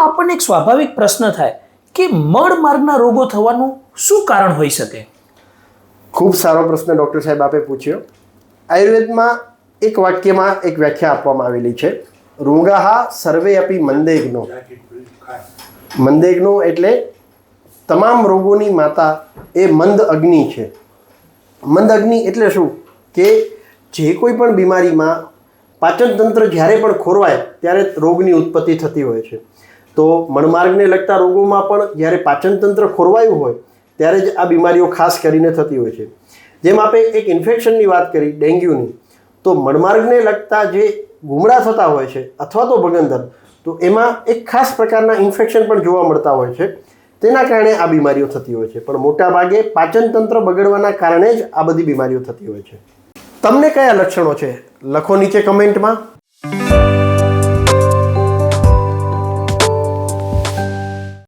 આપણને એક સ્વાભાવિક પ્રશ્ન થાય કે મળમાર્ગના રોગો થવાનું શું કારણ હોઈ શકે? ખૂબ સારો પ્રશ્ન ડૉક્ટર સાહેબ આપે પૂછ્યો. આયુર્વેદમાં એક વાક્યમાં એક વ્યાખ્યા આપવામાં આવેલી છે, રોગાહ સર્વે અપી મંદેગ્નો. મંદેગ્નો એટલે તમામ રોગોની માતા એ મંદ અગ્નિ છે. મંદ અગ્નિ એટલે શું કે જે કોઈ પણ બીમારીમાં પાચન તંત્ર જ્યારે પણ ખોરવાય ત્યારે રોગની ઉત્પત્તિ થતી હોય છે. તો મળમાર્ગને લગતા રોગોમાં પણ જ્યારે પાચન તંત્ર ખોરવાયું હોય ત્યારે જ આ બીમારીઓ ખાસ કરીને થતી હોય છે. જેમ આપણે એક ઇન્ફેક્શનની વાત કરી, ડેન્ગ્યુની, તો મળમાર્ગને લગતા જે ગુમડા થતા હોય છે અથવા તો ભગંદર, તો એમાં એક ખાસ પ્રકારના ઇન્ફેક્શન પણ જોવા મળતા હોય છે. તેના કારણે આ બીમારીઓ થતી હોય છે. પણ મોટાભાગે પાચન તંત્ર બગડવાના કારણે જ આ બધી બીમારીઓ થતી હોય છે. તમને કયા લક્ષણો છે લખો નીચે કમેન્ટમાં.